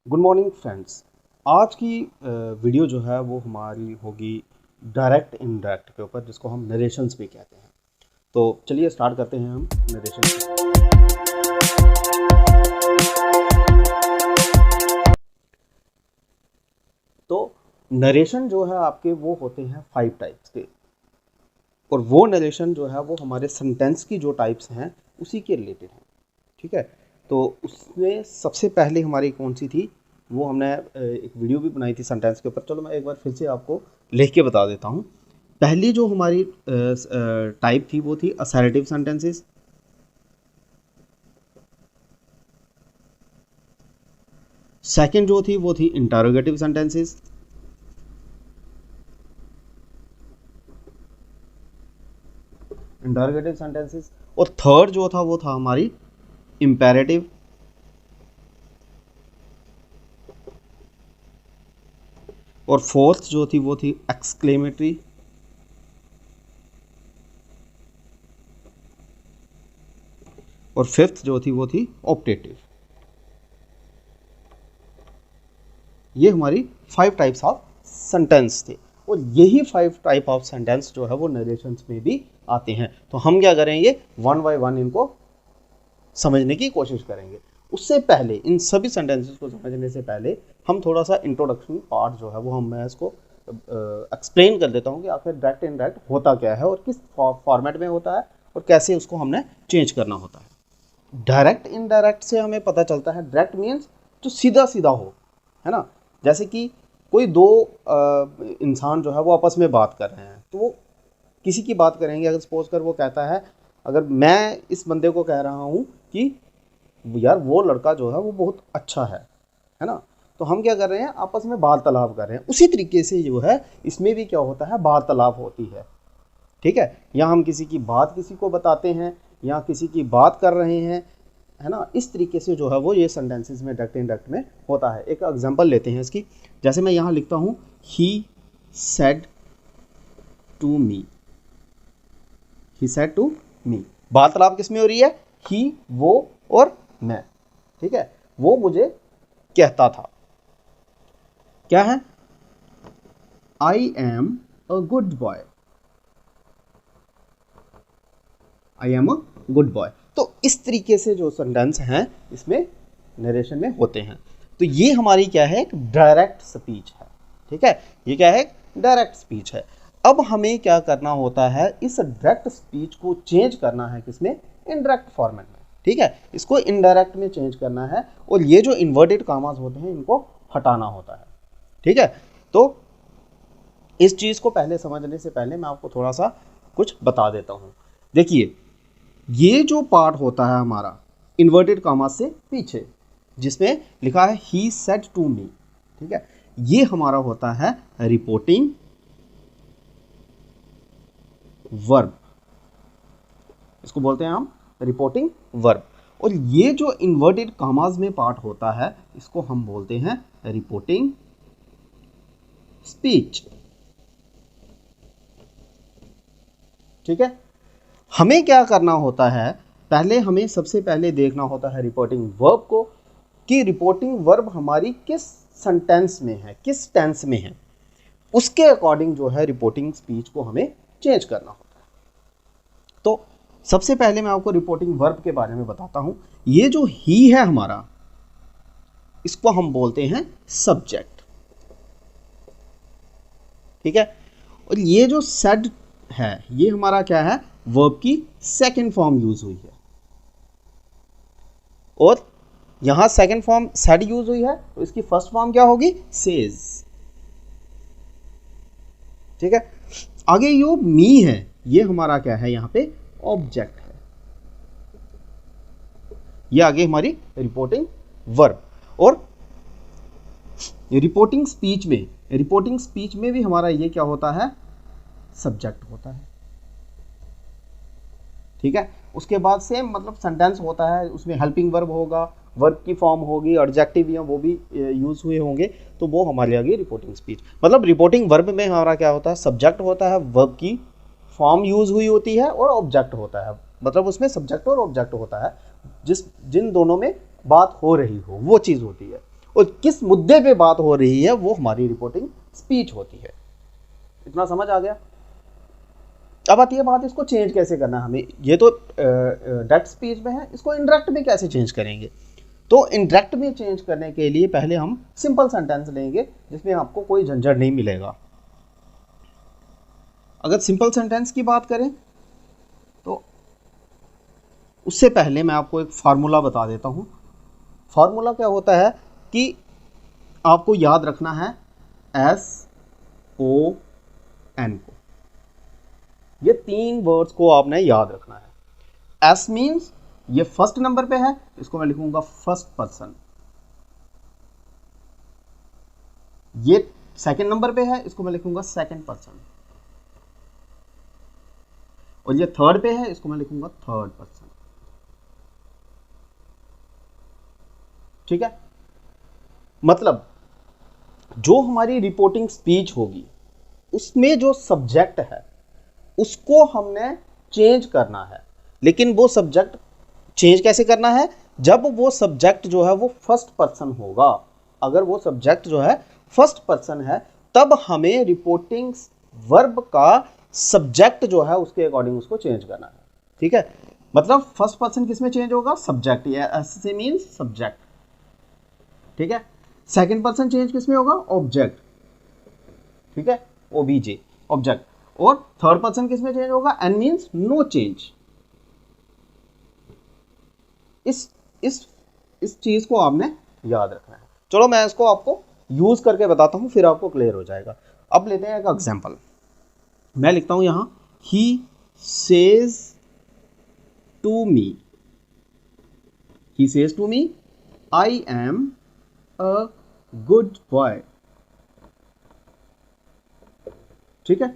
Good morning friends. आज की video जो है वो हमारी होगी डायरेक्ट इनडायरेक्ट के ऊपर, जिसको हम नरेशंस भी कहते हैं। तो चलिए स्टार्ट करते हैं हम नरेशन। तो नरेशन जो है आपके वो होते हैं 5 टाइप्स के, और वो नरेशन जो है वो हमारे सेंटेंस की जो टाइप्स हैं उसी के रिलेटेड हैं। ठीक है, तो उसमें सबसे पहले हमारी कौन सी थी, वो हमने एक वीडियो भी बनाई थी सेंटेंस के ऊपर। चलो मैं एक बार फिर से आपको लिख के बता देता हूँ। पहली जो हमारी टाइप थी वो थी असर्टिव सेंटेंसेस। सेकंड जो थी वो थी इंटरोगेटिव सेंटेंसेस। Interrogative sentences. और थर्ड जो था वो था हमारी इंपेरेटिव। और फोर्थ जो थी वो थी एक्सक्लेमेटरी। और फिफ्थ जो थी वो थी ऑप्टेटिव। ये हमारी 5 टाइप्स ऑफ सेंटेंस थे, और यही 5 टाइप ऑफ सेंटेंस जो है वो नरेशंस में भी आते हैं। तो हम क्या करेंगे, वन बाय वन इनको समझने की कोशिश करेंगे। उससे पहले, इन सभी सेंटेंसेस को समझने से पहले, हम थोड़ा सा इंट्रोडक्शन पार्ट जो है वो मैं इसको एक्सप्लेन कर देता हूँ कि आखिर डायरेक्ट इनडायरेक्ट होता क्या है, और किस फॉर्मेट में होता है, और कैसे उसको हमने चेंज करना होता है। डायरेक्ट इनडायरेक्ट से हमें पता चलता है, डायरेक्ट मीन्स जो सीधा सीधा हो, है ना। जैसे कि कोई दो इंसान जो है वो आपस में बात कर रहे हैं, तो वो किसी की बात करेंगे। अगर सपोज कर वो कहता है, अगर मैं इस बंदे को कह रहा हूँ कि यार वो लड़का जो है वो बहुत अच्छा है ना, तो हम क्या कर रहे हैं, आपस में वार्तालाप कर रहे हैं। उसी तरीके से जो है इसमें भी क्या होता है, वार्तालाप होती है। ठीक है, या हम किसी की बात किसी को बताते हैं, या किसी की बात कर रहे हैं, है ना। इस तरीके से जो है वो ये सेंटेंसेस में डायरेक्ट इनडायरेक्ट में होता है। एक एग्जांपल लेते हैं इसकी। जैसे मैं यहाँ लिखता हूँ, he said to me. He said to me, वार्तालाप किसमें हो रही है, ही, वो और मैं। ठीक है, वो मुझे कहता था। क्या है, आई am a good boy. I am a good boy. तो इस तरीके से जो सेंटेंस हैं इसमें नरेशन में होते हैं। तो ये हमारी क्या है, एक डायरेक्ट स्पीच है। ठीक है, ये क्या है, डायरेक्ट स्पीच है। अब हमें क्या करना होता है, इस डायरेक्ट स्पीच को चेंज करना है किसमें, इनडायरेक्ट फॉर्मेट में। ठीक है, इसको इनडायरेक्ट में चेंज करना है, और ये जो इन्वर्टेड कामास होते हैं इनको हटाना होता है। ठीक है, तो इस चीज़ को पहले समझने से पहले मैं आपको थोड़ा सा कुछ बता देता हूँ। देखिए, ये जो पार्ट होता है हमारा इन्वर्टेड कामा से पीछे, जिसमें लिखा है ही सेड टू मी, ठीक है, ये हमारा होता है रिपोर्टिंग वर्ब। इसको बोलते हैं हम रिपोर्टिंग वर्ब। और ये जो इन्वर्टेड कामाज में पार्ट होता है इसको हम बोलते हैं रिपोर्टिंग स्पीच। ठीक है, हमें क्या करना होता है, पहले हमें सबसे पहले देखना होता है रिपोर्टिंग वर्ब को, कि रिपोर्टिंग वर्ब हमारी किस सेंटेंस में है, किस टेंस में है। उसके अकॉर्डिंग जो है रिपोर्टिंग स्पीच को हमें चेंज करना होता है। तो सबसे पहले मैं आपको रिपोर्टिंग वर्ब के बारे में बताता हूं। ये जो ही है हमारा, इसको हम बोलते हैं सब्जेक्ट। ठीक है, और ये जो सेड है ये हमारा क्या है, वर्ब की सेकंड फॉर्म यूज हुई है। और यहां सेकंड फॉर्म सेड यूज हुई है, तो इसकी फर्स्ट फॉर्म क्या होगी, सेज। ठीक है, आगे यो मी है, ये हमारा क्या है, यहां पे ऑब्जेक्ट है। ये आगे हमारी रिपोर्टिंग वर्ब। और रिपोर्टिंग स्पीच में भी हमारा ये क्या होता है, सब्जेक्ट होता है। ठीक है, उसके बाद सेम मतलब सेंटेंस होता है, उसमें हेल्पिंग वर्ब होगा, वर्ब की फॉर्म होगी, एडजेक्टिव या वो भी यूज हुए होंगे, तो वो हमारे आगे रिपोर्टिंग स्पीच। मतलब रिपोर्टिंग वर्ब में हमारा क्या होता है, सब्जेक्ट होता है, वर्ब की फॉर्म यूज हुई होती है, और ऑब्जेक्ट होता है। मतलब उसमें सब्जेक्ट और ऑब्जेक्ट होता है, जिन दोनों में बात हो रही हो वो चीज़ होती है। और किस मुद्दे पे बात हो रही है वो हमारी रिपोर्टिंग स्पीच होती है। इतना समझ आ गया। अब आती है बात, इसको चेंज कैसे करना है हमें। ये तो डायरेक्ट स्पीच में है, इसको इनडायरेक्ट में कैसे चेंज करेंगे। तो इनडायरेक्ट में चेंज करने के लिए पहले हम सिंपल सेंटेंस लेंगे जिसमें आपको कोई झंझट नहीं मिलेगा। अगर सिंपल सेंटेंस की बात करें तो उससे पहले मैं आपको एक फार्मूला बता देता हूं। फार्मूला क्या होता है कि आपको याद रखना है SON को। ये 3 वर्ड्स को आपने याद रखना है। S मीन्स ये फर्स्ट नंबर पे है, इसको मैं लिखूंगा फर्स्ट पर्सन। ये सेकंड नंबर पे है, इसको मैं लिखूंगा सेकंड पर्सन। और ये थर्ड पे है, इसको मैं लिखूंगा थर्ड पर्सन। ठीक है, मतलब जो हमारी रिपोर्टिंग स्पीच होगी उसमें जो सब्जेक्ट है उसको हमने चेंज करना है। लेकिन वो सब्जेक्ट चेंज कैसे करना है, जब वो सब्जेक्ट जो है वो फर्स्ट पर्सन होगा। अगर वो सब्जेक्ट जो है फर्स्ट पर्सन है तब हमें रिपोर्टिंग वर्ब का सब्जेक्ट जो है उसके अकॉर्डिंग उसको चेंज करना है। ठीक है, मतलब फर्स्ट पर्सन किस में चेंज होगा, सब्जेक्ट, या ऐसे मीन्स सब्जेक्ट। ठीक है, सेकंड पर्सन चेंज किस में होगा, ऑब्जेक्ट। ठीक है, OBJ, ऑब्जेक्ट। और थर्ड पर्सन किस में चेंज होगा, N मीन्स नो चेंज। इस चीज को आपने याद रखना है। चलो मैं इसको आपको यूज करके बताता हूं, फिर आपको क्लियर हो जाएगा। अब लेते हैं एक एग्जांपल। मैं लिखता हूं यहां, he says to me, he says to me I am a good boy. ठीक है,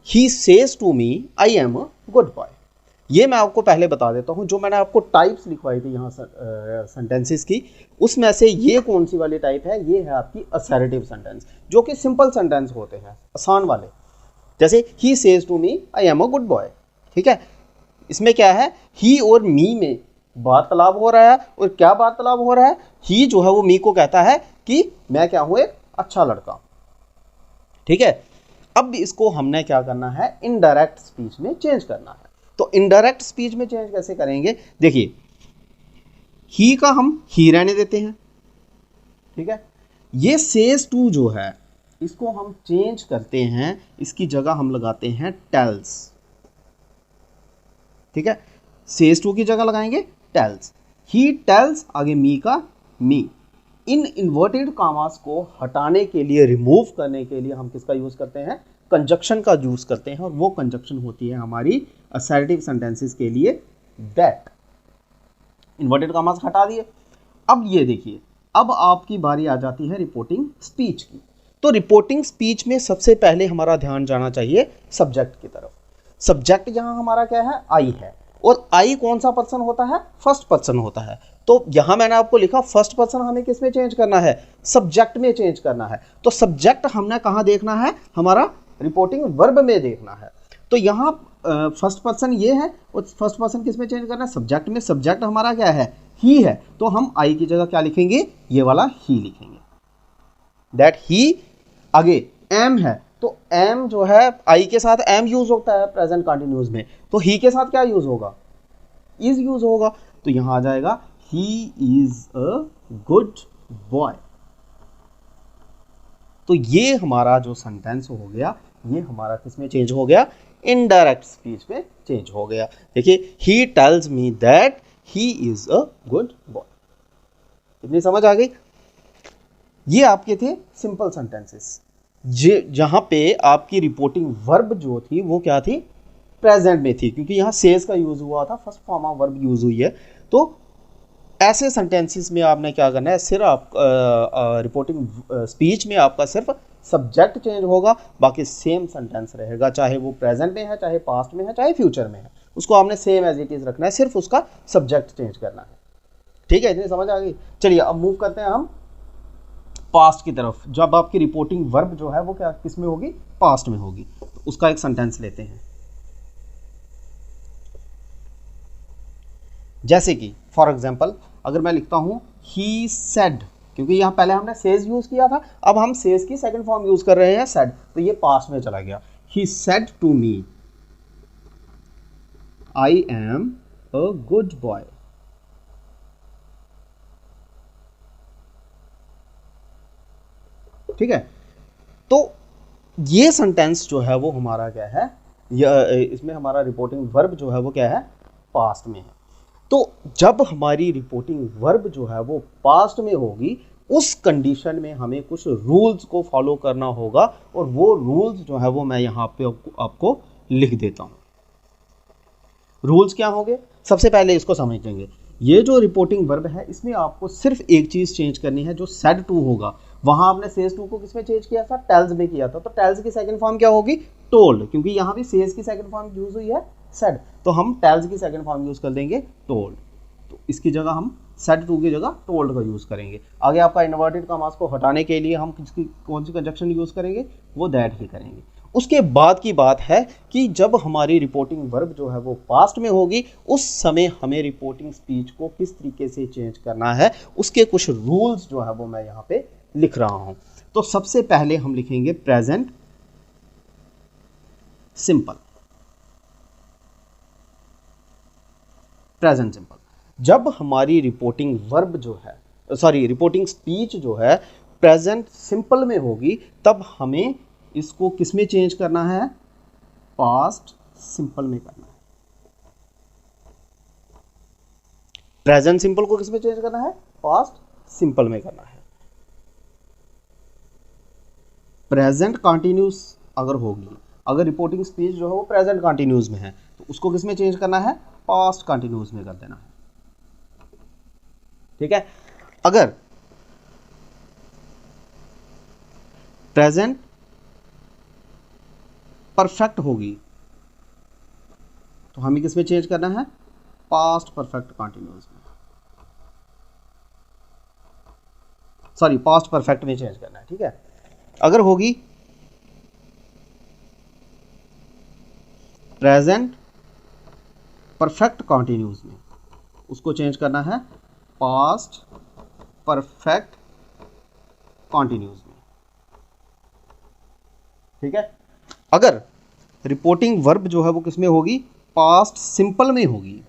he says to me I am a good boy. ये मैं आपको पहले बता देता हूं, जो मैंने आपको टाइप्स लिखवाई थी यहाँ सेंटेंसेस की, उसमें से ये कौन सी वाली टाइप है, ये है आपकी असर्टिव सेंटेंस, जो कि सिंपल सेंटेंस होते हैं, आसान वाले। जैसे he says to me I am a good boy. ठीक है, इसमें क्या है, ही और मी में वार्तालाप हो रहा है। और क्या वार्तालाप हो रहा है, ही जो है वो मी को कहता है कि मैं क्या हूं, एक अच्छा लड़का। ठीक है, अब इसको हमने क्या करना है, इनडायरेक्ट स्पीच में चेंज करना है। तो इनडायरेक्ट स्पीच में चेंज कैसे करेंगे, देखिए, ही का हम ही रहने देते हैं। ठीक है, ये सेज टू जो है इसको हम चेंज करते हैं, इसकी जगह हम लगाते हैं टेल्स। ठीक है, सेज टू की जगह लगाएंगे टेल्स। ही टेल्स, आगे मी का मी। इन इन्वर्टेड कामास को हटाने के लिए, रिमूव करने के लिए हम किसका यूज करते हैं, कंजक्शन का यूज करते हैं। और वो कंजक्शन होती है हमारी असर्टिव सेंटेंसेस के लिए दैट। इन्वर्टेड कामास हटा दिए। अब ये देखिए, अब आपकी बारी आ जाती है रिपोर्टिंग स्पीच की। तो रिपोर्टिंग स्पीच में सबसे पहले हमारा ध्यान जाना चाहिए सब्जेक्ट की तरफ। सब्जेक्ट यहां हमारा क्या है, आई है। और आई कौन सा पर्सन होता है, फर्स्ट पर्सन होता है। तो यहां मैंने आपको लिखा फर्स्ट पर्सन हमें किस में चेंज करना है, सब्जेक्ट में चेंज करना है। तो सब्जेक्ट हमने कहां देखना है, हमारा रिपोर्टिंग वर्ब में देखना है। तो यहां फर्स्ट पर्सन ये है और फर्स्ट पर्सन किस में चेंज करना है, सब्जेक्ट में। सब्जेक्ट हमारा क्या है, ही है। तो हम आई की जगह क्या लिखेंगे, ये वाला ही लिखेंगे, दैट ही। आगे एम है, तो एम जो है आई के साथ एम यूज होता है प्रेजेंट कंटिन्यूअस में। तो ही के साथ क्या यूज होगा, इज यूज होगा। तो यहां आ जाएगा he is a good boy. तो ये हमारा जो सेंटेंस हो गया, ये हमारा किस में चेंज हो गया, इनडायरेक्ट स्पीच में चेंज हो गया। देखिए, he tells me that he is a good boy. इतनी समझ आ गई। ये आपके थे सिंपल सेंटेंसेस, जहां पे आपकी रिपोर्टिंग वर्ब जो थी वो क्या थी, प्रेजेंट में थी, क्योंकि यहां सेज का यूज हुआ था, first form of verb use हुई है। तो ऐसे सेंटेंसेस में आपने क्या करना है, सिर्फ आप रिपोर्टिंग स्पीच में आपका सिर्फ सब्जेक्ट चेंज होगा, बाकी सेम सेंटेंस रहेगा, चाहे वो प्रेजेंट में है, चाहे पास्ट में है, चाहे फ्यूचर में है, उसको आपने सेम एज इट इज रखना है, सिर्फ उसका सब्जेक्ट चेंज करना है। ठीक है, इतनी समझ आ गई। चलिए अब मूव करते हैं हम पास्ट की तरफ। जब आपकी रिपोर्टिंग वर्ब जो है वो क्या किस में होगी, पास्ट में होगी। तो उसका एक सेंटेंस लेते हैं, जैसे कि फॉर एग्जाम्पल अगर मैं लिखता हूं ही सेड क्योंकि यहाँ पहले हमने सेज यूज किया था, अब हम सेज की सेकंड फॉर्म यूज कर रहे हैं सेड, तो ये पास्ट में चला गया। He said to me I am a good boy. ठीक है, तो ये सेंटेंस जो है वो हमारा क्या है, इसमें हमारा रिपोर्टिंग वर्ब जो है वो क्या है, पास्ट में है। तो जब हमारी रिपोर्टिंग वर्ब जो है वो पास्ट में होगी, उस कंडीशन में हमें कुछ रूल्स को फॉलो करना होगा, और वो रूल्स जो है वो मैं यहाँ पे आपको लिख देता हूँ। रूल्स क्या होंगे, सबसे पहले इसको समझेंगे। ये जो रिपोर्टिंग वर्ब है इसमें आपको सिर्फ एक चीज़ चेंज करनी है, जो सेड टू होगा, वहाँ आपने सेज टू को किसमें चेंज किया था, टेल्स में किया था, तो टेल्स की सेकंड फॉर्म क्या होगी, टोल्ड, क्योंकि यहाँ भी सेज की सेकंड फॉर्म यूज हुई है सेड, तो हम टेल्स की सेकंड फॉर्म यूज कर देंगे टोल्ड। तो इसकी जगह हम सेड टू की जगह टोल्ड का यूज करेंगे। आगे आपका इन्वर्टेड कॉमास को हटाने के लिए हम किसकी कौन सी कंजक्शन यूज करेंगे, वो दैट ही करेंगे। उसके बाद की बात है कि जब हमारी रिपोर्टिंग वर्ब जो है वो पास्ट में होगी, उस समय हमें रिपोर्टिंग स्पीच को किस तरीके से चेंज करना है, उसके कुछ रूल्स जो है वो मैं यहाँ पे लिख रहा हूँ। तो सबसे पहले हम लिखेंगे प्रेजेंट सिंपल। प्रेजेंट सिंपल, जब हमारी रिपोर्टिंग वर्ब जो है, रिपोर्टिंग स्पीच जो है प्रेजेंट सिंपल में होगी, तब हमें इसको किस में चेंज करना है, पास्ट सिंपल में करना है। प्रेजेंट सिंपल को किस में चेंज करना है, पास्ट सिंपल में करना है। प्रेजेंट कंटिन्यूस अगर होगी, अगर रिपोर्टिंग स्पीच जो है वो प्रेजेंट कंटिन्यूस में है, तो उसको किस में चेंज करना है, पास्ट कंटिन्यूस में कर देना है। ठीक है, अगर प्रेजेंट परफेक्ट होगी तो हमें किस में चेंज करना है, पास्ट परफेक्ट कंटिन्यूस में, पास्ट परफेक्ट में चेंज करना है। ठीक है, अगर होगी प्रेजेंट परफेक्ट कंटिन्यूस में, उसको चेंज करना है पास्ट परफेक्ट कंटिन्यूस में। ठीक है, अगर रिपोर्टिंग वर्ब जो है वो किसमें होगी, पास्ट सिंपल में होगी,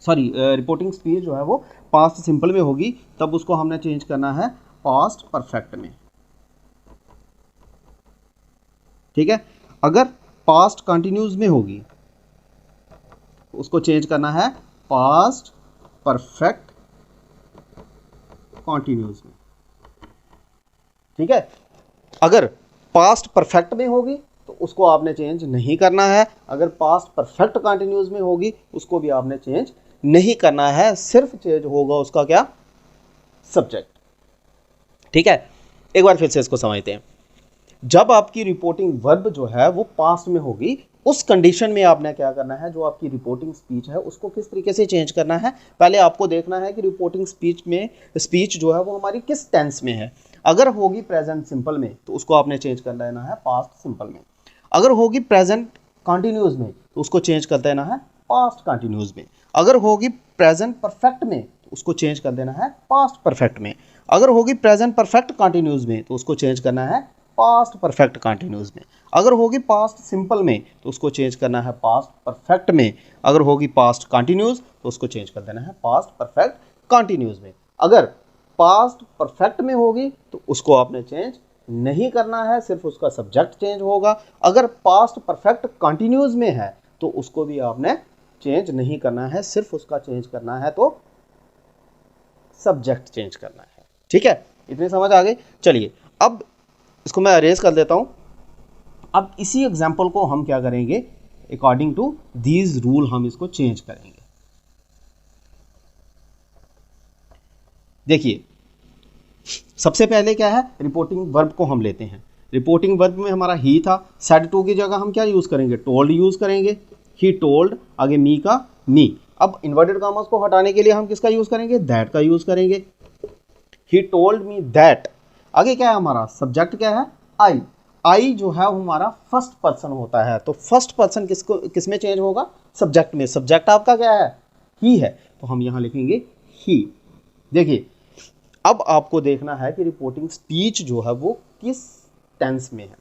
रिपोर्टिंग स्पीच जो है वो पास्ट सिंपल में होगी, तब उसको हमने चेंज करना है पास्ट परफेक्ट में। ठीक है, अगर पास्ट कंटिन्यूस में होगी तो उसको चेंज करना है पास्ट परफेक्ट कंटिन्यूस में। ठीक है, अगर पास्ट परफेक्ट में होगी तो उसको आपने चेंज नहीं करना है, अगर पास्ट परफेक्ट कंटिन्यूस में होगी उसको भी आपने चेंज नहीं करना है, सिर्फ चेंज होगा उसका क्या, सब्जेक्ट। ठीक है, एक बार फिर से इसको समझते हैं। जब आपकी रिपोर्टिंग वर्ब जो है वो पास्ट में होगी, उस कंडीशन में आपने क्या करना है, जो आपकी रिपोर्टिंग स्पीच है उसको किस तरीके से चेंज करना है। पहले आपको देखना है कि रिपोर्टिंग स्पीच जो है वो हमारी किस टेंस में है। अगर होगी प्रेजेंट सिंपल में तो उसको आपने चेंज कर देना है पास्ट सिंपल में। अगर होगी प्रेजेंट कंटिन्यूस में तो उसको चेंज कर देना है पास्ट कंटिन्यूस में। अगर होगी प्रेजेंट परफेक्ट में तो उसको चेंज कर देना है पास्ट परफेक्ट में। अगर होगी प्रेजेंट परफेक्ट कंटिन्यूस में तो उसको चेंज करना है पास्ट परफेक्ट कंटिन्यूस में। अगर होगी पास्ट सिंपल में तो उसको चेंज करना है पास्ट परफेक्ट में। अगर होगी पास्ट कंटिन्यूस तो उसको चेंज कर देना है पास्ट परफेक्ट कंटिन्यूस में। अगर पास्ट परफेक्ट में होगी तो उसको आपने चेंज नहीं करना है, सिर्फ उसका सब्जेक्ट चेंज होगा। अगर पास्ट परफेक्ट कंटिन्यूस में है तो उसको भी आपने चेंज नहीं करना है, सिर्फ उसका चेंज करना है तो सब्जेक्ट चेंज करना है। ठीक है, इतनी समझ आ गई। चलिए अब इसको मैं अरेज कर देता हूं। अब इसी एग्जाम्पल को हम क्या करेंगे, अकॉर्डिंग टू दीज रूल हम इसको चेंज करेंगे। देखिए सबसे पहले क्या है, रिपोर्टिंग वर्ब को हम लेते हैं। रिपोर्टिंग वर्ब में हमारा ही था, सेड टू की जगह हम क्या यूज करेंगे, टोल्ड यूज करेंगे। ही टोल्ड, आगे मी का मी। अब इन्वर्टेड कॉमास को हटाने के लिए हम किसका यूज करेंगे, दैट का यूज करेंगे। ही टोल्ड मी दैट, आगे क्या है हमारा सब्जेक्ट क्या है, आई। आई जो है हमारा फर्स्ट पर्सन होता है, तो फर्स्ट पर्सन किस में चेंज होगा, सब्जेक्ट में। सब्जेक्ट आपका क्या है, ही है, तो हम यहां लिखेंगे ही। देखिए अब आपको देखना है कि रिपोर्टिंग स्पीच जो है वो किस टेंस में है।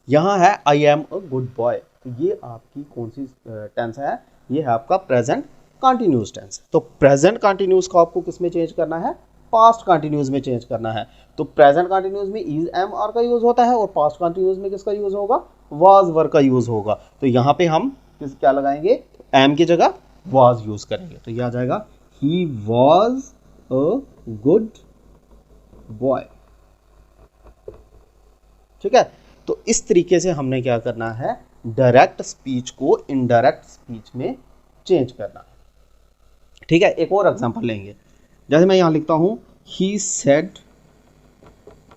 यहाँ है आई एम अ गुड बॉय, तो ये आपकी कौन सी टेंस है, ये है आपका प्रेजेंट कंटिन्यूस टेंस। तो प्रेजेंट कंटिन्यूस को आपको किस में चेंज करना है, पास्ट कंटिन्यूस में चेंज करना है। तो प्रेजेंट कंटिन्यूस में इज एम आर का यूज होता है और पास्ट कंटिन्यूस में किसका यूज होगा, वाज वर का यूज होगा। तो यहाँ पे हम क्या लगाएंगे, एम की जगह वाज यूज करेंगे। तो यह आ जाएगा he was a good boy. ठीक है, तो इस तरीके से हमने क्या करना है, डायरेक्ट स्पीच को इनडायरेक्ट स्पीच में चेंज करना है। ठीक है, एक और एग्जांपल लेंगे, जैसे मैं यहां लिखता हूं he said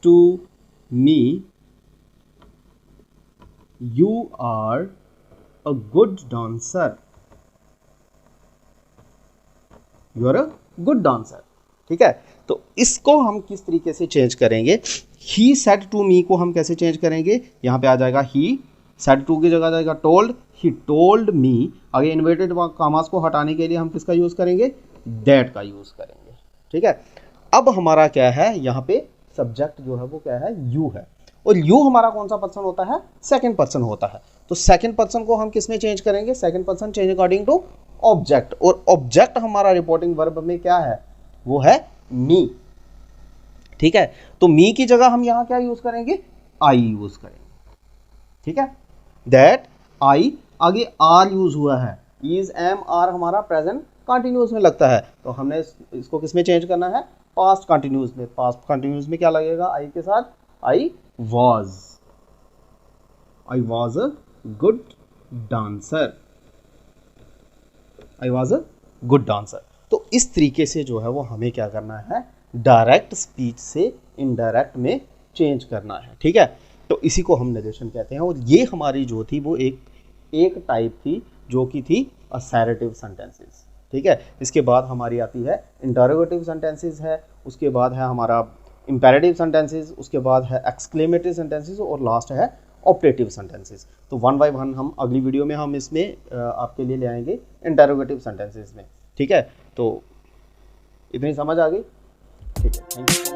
to me you are a good dancer, you are a good dancer. ठीक है, तो इसको हम किस तरीके से चेंज करेंगे, ही सेड टू मी को हम कैसे चेंज करेंगे, यहां पे आ जाएगा ही, सेड टू की जगह आ जाएगा टोल्ड, ही टोल्ड मी। आगे इन्वर्टेड कॉमास को हटाने के लिए हम किसका यूज करेंगे, दैट का यूज करेंगे। ठीक है, अब हमारा क्या है, यहाँ पे सब्जेक्ट जो है वो क्या है, यू है, और यू हमारा कौन सा पर्सन होता है, सेकंड पर्सन होता है। तो सेकंड पर्सन को हम किस में चेंज करेंगे, second person change according to object, और ऑब्जेक्ट हमारा रिपोर्टिंग वर्ब में क्या है, वो है मी। ठीक है, तो मी की जगह हम यहां क्या यूज करेंगे, आई यूज करेंगे। ठीक है, दैट आई, आगे आर यूज हुआ है, इज एम आर हमारा प्रेजेंट कंटिन्यूस में लगता है, तो हमने इसको किस में चेंज करना है, पास्ट कंटिन्यूस में। पास्ट कंटिन्यूस में क्या लगेगा, आई के साथ I was a good dancer, I was a good dancer. तो इस तरीके से जो है वो हमें क्या करना है, डायरेक्ट स्पीच से इनडायरेक्ट में चेंज करना है। ठीक है, तो इसी को हम नरेशन कहते हैं, और ये हमारी जो थी वो एक टाइप थी जो कि थी असैरेटिव सेंटेंसेस। ठीक है, इसके बाद हमारी आती है इंटरोगेटिव सेंटेंसेस है, उसके बाद है हमारा इंपेरेटिव सेंटेंसेस, उसके बाद है एक्सक्लेमेटरी सेंटेंसेस, और लास्ट है ऑपरेटिव सेंटेंसेस। तो वन बाय वन हम अगली वीडियो में हम इसमें आपके लिए ले आएंगे इंटरोगेटिव सेंटेंसेस में। ठीक है, तो इतनी समझ आ गई। ठीक है, थैंक यू।